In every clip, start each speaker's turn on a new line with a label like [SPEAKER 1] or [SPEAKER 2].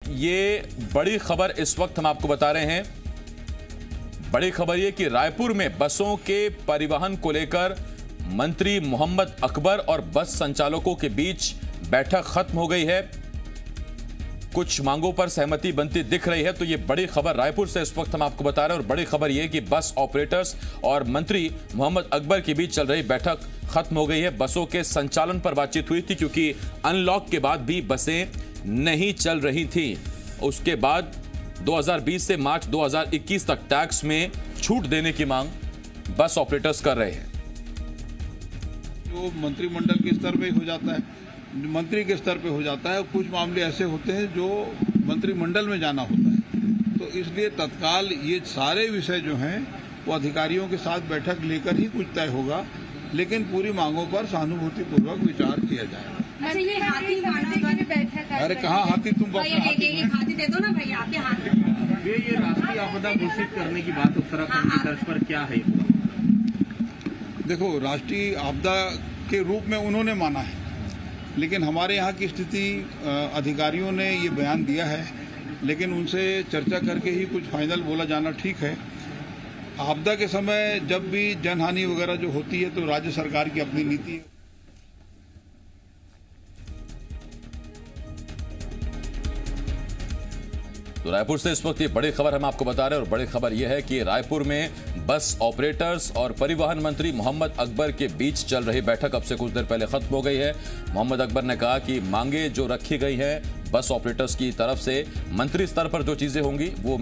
[SPEAKER 1] ये बड़ी खबर इस वक्त हम आपको बता रहे हैं। बड़ी खबर ये कि रायपुर में बसों के परिवहन को लेकर मंत्री मोहम्मद अकबर और बस संचालकों के बीच बैठक खत्म हो गई है। कुछ मांगों पर सहमति बनती दिख रही है। तो ये बड़ी खबर रायपुर से इस वक्त हम आपको बता रहे हैं। और बड़ी खबर ये कि बस ऑपरेटर्स और मंत्री मोहम्मद अकबर के बीच चल रही बैठक खत्म हो गई है। बसों के संचालन पर बातचीत हुई थी, क्योंकि अनलॉक के बाद भी बसें नहीं चल रही थी। उसके बाद 2020 से मार्च 2021 तक टैक्स में छूट देने की मांग बस ऑपरेटर्स कर रहे हैं।
[SPEAKER 2] जो मंत्रिमंडल के स्तर पे हो जाता है, मंत्री के स्तर पे हो जाता है। कुछ मामले ऐसे होते हैं जो मंत्रिमंडल में जाना होता है, तो इसलिए तत्काल ये सारे विषय जो हैं वो अधिकारियों के साथ बैठक लेकर ही कुछ तय होगा, लेकिन पूरी मांगों पर सहानुभूतिपूर्वक विचार किया जाएगा।
[SPEAKER 3] अच्छा, ये हाथी बैठक,
[SPEAKER 2] अरे कहाँ हाथी, तुम
[SPEAKER 3] हाथी दे दो ना भाई, आपके हाथ में।
[SPEAKER 4] ये राष्ट्रीय आपदा घोषित करने की बात उत्तराखंड की तर्ज पर क्या है?
[SPEAKER 2] देखो, राष्ट्रीय आपदा के रूप में उन्होंने माना है, लेकिन हमारे यहाँ की स्थिति अधिकारियों ने ये बयान दिया है, लेकिन उनसे चर्चा करके ही कुछ फाइनल बोला जाना ठीक है। आपदा के समय जब भी जनहानि वगैरह जो होती है तो राज्य सरकार की अपनी नीति है।
[SPEAKER 1] तो रायपुर से इस वक्त ये बड़ी खबर हम आपको बता रहे हैं। और बड़ी खबर यह है कि रायपुर में बस ऑपरेटर्स और परिवहन मंत्री मोहम्मद अकबर के बीच चल रही बैठक अब से कुछ देर पहले खत्म हो गई है। मोहम्मद अकबर ने कहा कि मांगे जो रखी गई हैं बस ऑपरेटर्स की तरफ से, मंत्री स्तर पर जो चीजें होंगी वो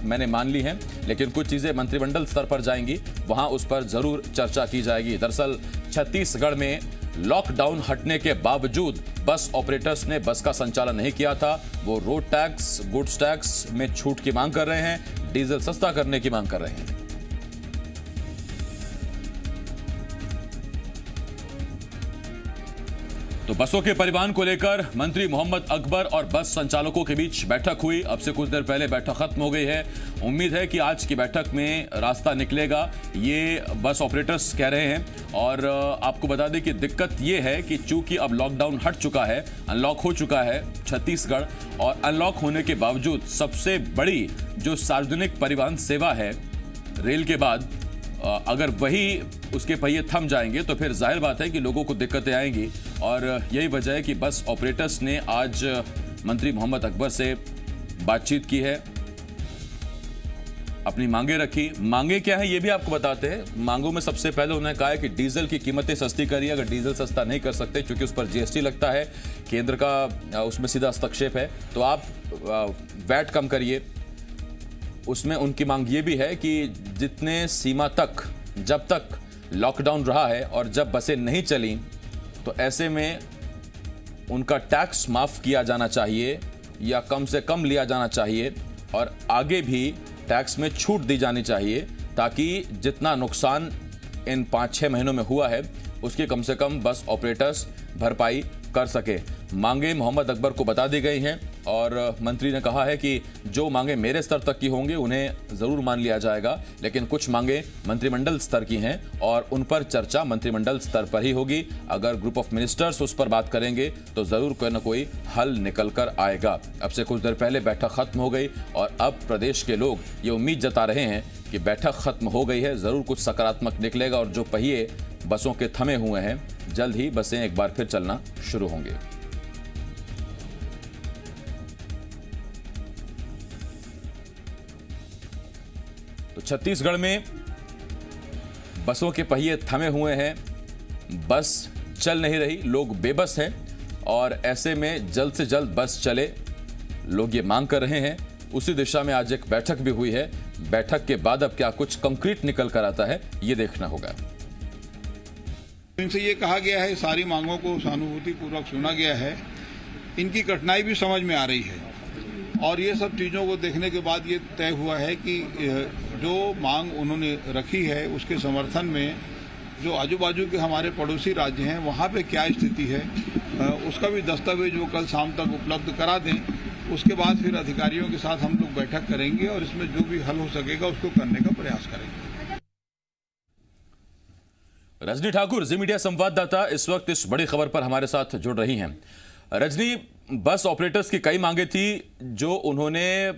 [SPEAKER 1] मैंने मान ली हैं, लेकिन कुछ चीजें मंत्रिमंडल स्तर पर जाएंगी, वहां उस पर जरूर चर्चा की जाएगी। दरअसल छत्तीसगढ़ में लॉकडाउन हटने के बावजूद बस ऑपरेटर्स ने बस का संचालन नहीं किया था। वो रोड टैक्स, गुड्स टैक्स में छूट की मांग कर रहे हैं, डीजल सस्ता करने की मांग कर रहे हैं। तो बसों के परिवहन को लेकर मंत्री मोहम्मद अकबर और बस संचालकों के बीच बैठक हुई। अब से कुछ देर पहले बैठक खत्म हो गई है। उम्मीद है कि आज की बैठक में रास्ता निकलेगा, ये बस ऑपरेटर्स कह रहे हैं। और आपको बता दें कि दिक्कत ये है कि चूंकि अब लॉकडाउन हट चुका है, अनलॉक हो चुका है छत्तीसगढ़, और अनलॉक होने के बावजूद सबसे बड़ी जो सार्वजनिक परिवहन सेवा है रेल के बाद, अगर वही उसके पहिए थम जाएंगे तो फिर जाहिर बात है कि लोगों को दिक्कतें आएंगी। और यही वजह है कि बस ऑपरेटर्स ने आज मंत्री मोहम्मद अकबर से बातचीत की है, अपनी मांगे रखी। मांगे क्या है ये भी आपको बताते हैं। मांगों में सबसे पहले उन्होंने कहा है कि डीजल की कीमतें सस्ती करिए। अगर डीजल सस्ता नहीं कर सकते क्योंकि उस पर जीएसटी लगता है, केंद्र का उसमें सीधा हस्तक्षेप है, तो आप वैट कम करिए। उसमें उनकी मांग ये भी है कि जितने सीमा तक, जब तक लॉकडाउन रहा है और जब बसें नहीं चली, तो ऐसे में उनका टैक्स माफ किया जाना चाहिए या कम से कम लिया जाना चाहिए, और आगे भी टैक्स में छूट दी जानी चाहिए, ताकि जितना नुकसान इन 5-6 महीनों में हुआ है उसकी कम से कम बस ऑपरेटर्स भरपाई कर सके। मांगे मोहम्मद अकबर को बता दी गई हैं और मंत्री ने कहा है कि जो मांगे मेरे स्तर तक की होंगी उन्हें जरूर मान लिया जाएगा, लेकिन कुछ मांगे मंत्रिमंडल स्तर की हैं और उन पर चर्चा मंत्रिमंडल स्तर पर ही होगी। अगर ग्रुप ऑफ मिनिस्टर्स उस पर बात करेंगे तो जरूर कोई ना कोई हल निकल कर आएगा। अब से कुछ देर पहले बैठक खत्म हो गई और अब प्रदेश के लोग ये उम्मीद जता रहे हैं कि बैठक खत्म हो गई है, जरूर कुछ सकारात्मक निकलेगा और जो पहिए बसों के थमे हुए हैं जल्द ही बसें एक बार फिर चलना शुरू होंगे। तो छत्तीसगढ़ में बसों के पहिए थमे हुए हैं, बस चल नहीं रही, लोग बेबस हैं और ऐसे में जल्द से जल्द बस चले, लोग ये मांग कर रहे हैं। उसी दिशा में आज एक बैठक भी हुई है। बैठक के बाद अब क्या कुछ कंक्रीट निकल कर आता है ये देखना होगा।
[SPEAKER 2] इनसे ये कहा गया है, सारी मांगों को सहानुभूतिपूर्वक सुना गया है, इनकी कठिनाई भी समझ में आ रही है, और ये सब चीज़ों को देखने के बाद ये तय हुआ है कि जो मांग उन्होंने रखी है उसके समर्थन में जो आजू बाजू के हमारे पड़ोसी राज्य हैं वहाँ पे क्या स्थिति है, उसका भी दस्तावेज वो कल शाम तक उपलब्ध करा दें। उसके बाद फिर अधिकारियों के साथ हम लोग बैठक करेंगे और इसमें जो भी हल हो सकेगा उसको करने का प्रयास करेंगे।
[SPEAKER 1] रजनी ठाकुर, जी मीडिया संवाददाता, इस वक्त इस बड़ी खबर पर हमारे साथ जुड़ रही हैं। रजनी, बस ऑपरेटर्स की कई मांगे थी जो उन्होंने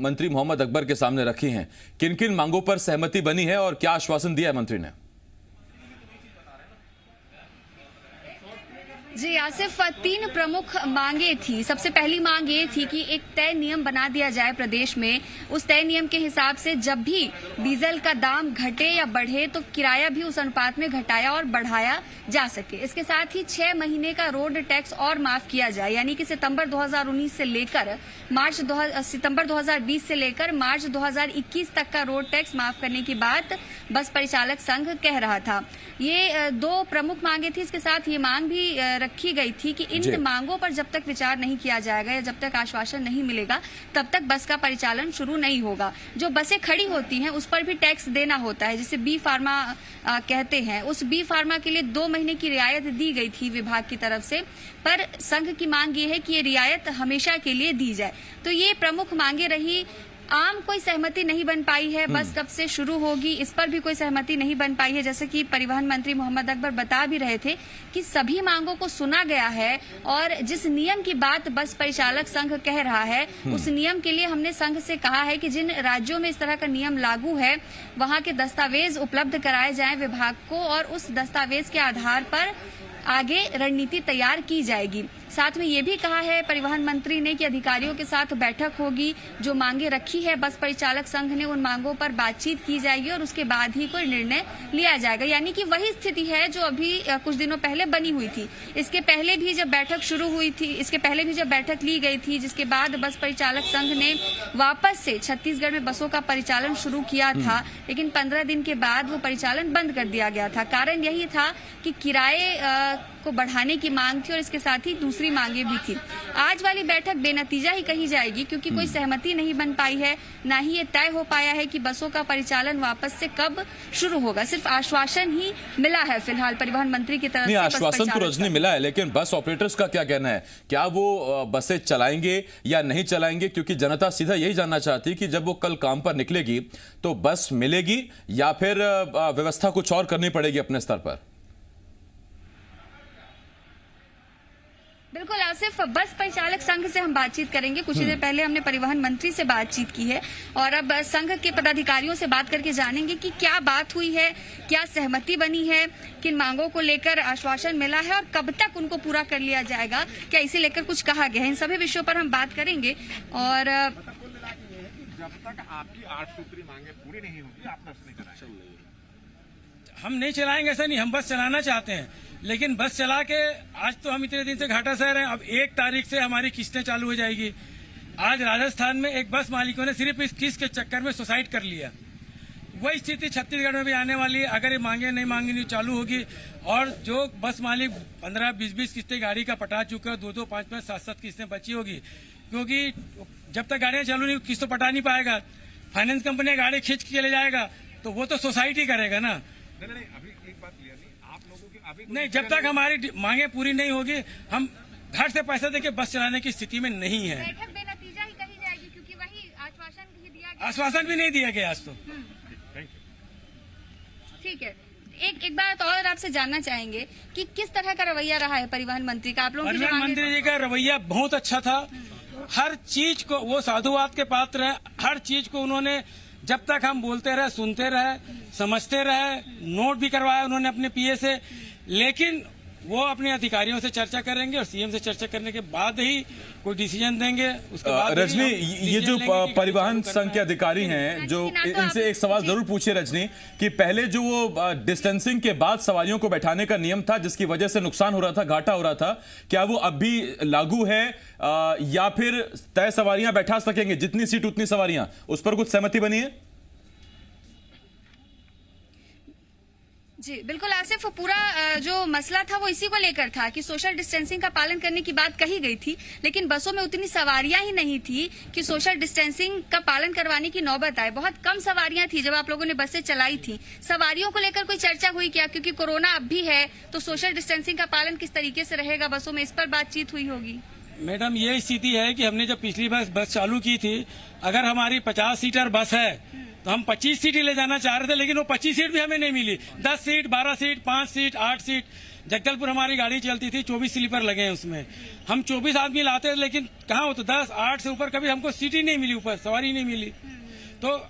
[SPEAKER 1] मंत्री मोहम्मद अकबर के सामने रखी हैं। किन किन मांगों पर सहमति बनी है और क्या आश्वासन दिया है मंत्री ने?
[SPEAKER 5] जी आसिफ, 3 प्रमुख मांगे थी। सबसे पहली मांग ये थी कि एक तय नियम बना दिया जाए प्रदेश में। उस तय नियम के हिसाब से जब भी डीजल का दाम घटे या बढ़े तो किराया भी उस अनुपात में घटाया और बढ़ाया जा सके। इसके साथ ही 6 महीने का रोड टैक्स और माफ किया जाए, यानी कि सितंबर 2020 से लेकर सितंबर 2020 से लेकर मार्च 2021 तक का रोड टैक्स माफ करने की बात बस परिचालक संघ कह रहा था। ये 2 प्रमुख मांगे थी। इसके साथ ये मांग भी रखी गई थी कि इन मांगों पर जब तक विचार नहीं किया जाएगा या जब तक आश्वासन नहीं मिलेगा तब तक बस का परिचालन शुरू नहीं होगा। जो बसें खड़ी होती हैं उस पर भी टैक्स देना होता है, जिसे बी फार्मा कहते हैं। उस बी फार्मा के लिए 2 महीने की रियायत दी गई थी विभाग की तरफ से, पर संघ की मांग ये है कि ये रियायत हमेशा के लिए दी जाए। तो ये प्रमुख मांगे रही। आम कोई सहमति नहीं बन पाई है। बस कब से शुरू होगी इस पर भी कोई सहमति नहीं बन पाई है। जैसे कि परिवहन मंत्री मोहम्मद अकबर बता भी रहे थे कि सभी मांगों को सुना गया है और जिस नियम की बात बस परिचालक संघ कह रहा है उस नियम के लिए हमने संघ से कहा है कि जिन राज्यों में इस तरह का नियम लागू है वहां के दस्तावेज उपलब्ध कराए जाएं विभाग को और उस दस्तावेज के आधार पर आगे रणनीति तैयार की जाएगी। साथ में ये भी कहा है परिवहन मंत्री ने कि अधिकारियों के साथ बैठक होगी। जो मांगे रखी है बस परिचालक संघ ने उन मांगों पर बातचीत की जाएगी और उसके बाद ही कोई निर्णय लिया जाएगा। यानी कि वही स्थिति है जो अभी कुछ दिनों पहले बनी हुई थी। इसके पहले भी जब बैठक ली गई थी जिसके बाद बस परिचालक संघ ने वापस से छत्तीसगढ़ में बसों का परिचालन शुरू किया था, लेकिन 15 दिन के बाद वो परिचालन बंद कर दिया गया था। कारण यही था कि किराए को बढ़ाने की मांग थी और इसके साथ ही दूसरी मांगे भी थी। आज वाली बैठक बेनतीजा ही कही जाएगी क्योंकि कोई सहमति नहीं बन पाई है, ना ही ये तय हो पाया है कि बसों का परिचालन वापस से कब शुरू होगा। सिर्फ आश्वासन ही मिला है फिलहाल परिवहन मंत्री की तरफ से।
[SPEAKER 1] आश्वासन तो रजनी मिला है, लेकिन बस ऑपरेटर्स का क्या कहना है? क्या वो बसें चलाएंगे या नहीं चलाएंगे? क्योंकि जनता सीधा यही जानना चाहती है कि जब वो कल काम पर निकलेगी तो बस मिलेगी या फिर व्यवस्था कुछ और करनी पड़ेगी अपने स्तर पर।
[SPEAKER 5] बिल्कुल आसिफ, बस परिचालक संघ से हम बातचीत करेंगे। कुछ ही देर पहले हमने परिवहन मंत्री से बातचीत की है और अब संघ के पदाधिकारियों से बात करके जानेंगे कि क्या बात हुई है, क्या सहमति बनी है, किन मांगों को लेकर आश्वासन मिला है और कब तक उनको पूरा कर लिया जाएगा, क्या इसे लेकर कुछ कहा गया है। इन सभी विषयों पर हम बात करेंगे। और
[SPEAKER 6] जब तक आपकी 8 सूत्री मांगे पूरी नहीं होगी आप बस नहीं चलाएंगे।
[SPEAKER 7] हम नहीं चलाएंगे ऐसा नहीं, हम बस चलाना चाहते हैं, लेकिन बस चला के आज तो हम इतने दिन से घाटा सह रहे हैं। अब 1 तारीख से हमारी किस्तें चालू हो जाएगी। आज राजस्थान में एक बस मालिकों ने सिर्फ इस किस्त के चक्कर में सुसाइड कर लिया। वही स्थिति छत्तीसगढ़ में भी आने वाली है अगर ये मांगे नहीं चालू होगी। और जो बस मालिक 15-20 किस्तें गाड़ी का पटा चुके हैं, 2-2, 5-5, 7-7 किस्तें बची होगी, क्योंकि जब तक गाड़ियां चालू नहीं किस्त तो पटा नहीं पाएगा। फाइनेंस कंपनी गाड़ी खींच के ले जाएगा तो वो तो सोसाइटी करेगा ना।
[SPEAKER 6] नहीं, अभी एक बात क्लियर नहीं, आप लोगों की अभी
[SPEAKER 7] नहीं, जब तक हमारी मांगे पूरी नहीं होगी हम घर से पैसा देके बस चलाने की स्थिति में नहीं है।
[SPEAKER 5] बैठक बेनतीजा ही कही जाएगी क्योंकि वही आश्वासन भी दिया गया।
[SPEAKER 7] आश्वासन भी नहीं दिया गया आज तो।
[SPEAKER 5] ठीक है, एक बात और आपसे जानना चाहेंगे कि किस तरह का रवैया रहा है परिवहन मंत्री का। आप लोगों
[SPEAKER 7] परिवहन मंत्री जी का रवैया बहुत अच्छा था। हर चीज को वो साधुवाद के पात्र है। हर चीज को उन्होंने जब तक हम बोलते रहे, सुनते रहे, समझते रहे, नोट भी करवाया उन्होंने अपने पीए से, लेकिन वो अपने अधिकारियों से चर्चा करेंगे और सीएम से चर्चा करने के बाद ही कोई डिसीजन देंगे। उसके बाद
[SPEAKER 1] रजनी, ये जो परिवहन संघ के अधिकारी हैं जो इनसे एक सवाल जरूर पूछिए रजनी कि पहले जो वो डिस्टेंसिंग के बाद सवारियों को बैठाने का नियम था जिसकी वजह से नुकसान हो रहा था, घाटा हो रहा था, क्या वो अब भी लागू है या फिर तय सवारियां बैठा सकेंगे, जितनी सीट उतनी सवारियां, उस पर कुछ सहमति बनी है?
[SPEAKER 5] जी बिल्कुल आसिफ, पूरा जो मसला था वो इसी को लेकर था कि सोशल डिस्टेंसिंग का पालन करने की बात कही गई थी, लेकिन बसों में उतनी सवारियां ही नहीं थी कि सोशल डिस्टेंसिंग का पालन करवाने की नौबत आए। बहुत कम सवारियां थी जब आप लोगों ने बसें चलाई थी। सवारियों को लेकर कोई चर्चा हुई क्या? क्योंकि कोरोना अब भी है तो सोशल डिस्टेंसिंग का पालन किस तरीके से रहेगा बसों में, इस पर बातचीत हुई होगी।
[SPEAKER 7] मैडम ये स्थिति है कि हमने जब पिछली बार बस चालू की थी, अगर हमारी 50 सीटर बस है तो हम 25 सीट ही ले जाना चाह रहे थे, लेकिन वो 25 सीट भी हमें नहीं मिली। 10 seat, 12 seat, 5 seat, 8 seat. Jagdalpur हमारी गाड़ी चलती थी, 24 स्लीपर लगे हैं उसमें। हम 24 आदमी लाते थे, लेकिन कहाँ हो तो 10, 8 से ऊपर कभी हमको सीट ही नहीं मिली, ऊपर सवारी नहीं मिली। तो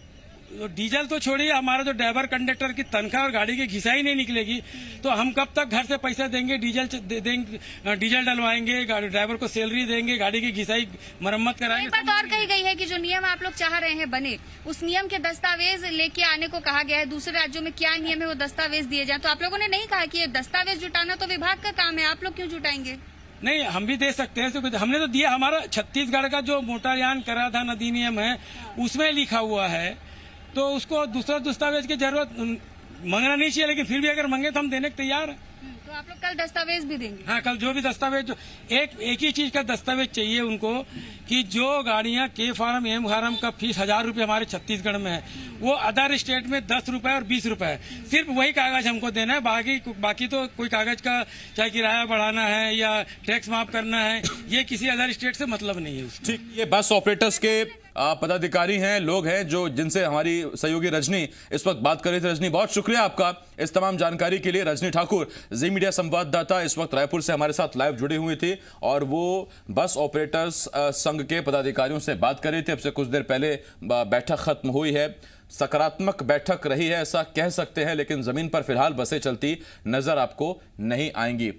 [SPEAKER 7] डीजल तो छोड़िए, हमारा जो ड्राइवर कंडक्टर की तनख्वाह और गाड़ी की घिसाई नहीं निकलेगी तो हम कब तक घर से पैसा देंगे, डीजल डलवाएंगे, ड्राइवर को सैलरी देंगे, गाड़ी की घिसाई मरम्मत कराएंगे।
[SPEAKER 5] एक बात और कही गई है कि जो नियम आप लोग चाह रहे हैं बने, उस नियम के दस्तावेज लेके आने को कहा गया है। दूसरे राज्यों में क्या नियम है वो दस्तावेज दिए जाए, तो आप लोगों ने नहीं कहा कि ये दस्तावेज जुटाना तो विभाग का काम है, आप लोग क्यों जुटाएंगे? नहीं, हम भी दे सकते हैं, तो हमने तो दिया। हमारा छत्तीसगढ़ का जो मोटरयान कराधान अधिनियम है उसमें लिखा हुआ है, तो उसको दूसरा दस्तावेज की जरूरत मांगना नहीं चाहिए, लेकिन फिर भी अगर मांगे तो हम देने को तैयार हैं। तो आप लोग कल दस्तावेज भी देंगे? हाँ, कल जो भी दस्तावेज, एक ही चीज का दस्तावेज चाहिए उनको कि जो गाड़ियां के फार्म एम फार्म का फीस 1000 रुपये हमारे छत्तीसगढ़ में है, वो अदर स्टेट में 10 रुपए और 20 रुपए है। सिर्फ वही कागज हमको देना है, बाकी तो कोई कागज का चाहे किराया बढ़ाना है या टैक्स माफ करना है, ये किसी अदर स्टेट से मतलब नहीं है उसको।
[SPEAKER 1] ठीक, ये बस ऑपरेटर्स के पदाधिकारी हैं, लोग हैं जो जिनसे हमारी सहयोगी रजनी इस वक्त बात कर रही थी। रजनी, बहुत शुक्रिया आपका इस तमाम जानकारी के लिए। रजनी ठाकुर, जी मीडिया संवाददाता, इस वक्त रायपुर से हमारे साथ लाइव जुड़ी हुई थी और वो बस ऑपरेटर्स संघ के पदाधिकारियों से बात कर रही थी। अब से कुछ देर पहले बैठक खत्म हुई है, सकारात्मक बैठक रही है ऐसा कह सकते हैं, लेकिन जमीन पर फिलहाल बसें चलती नजर आपको नहीं आएंगी।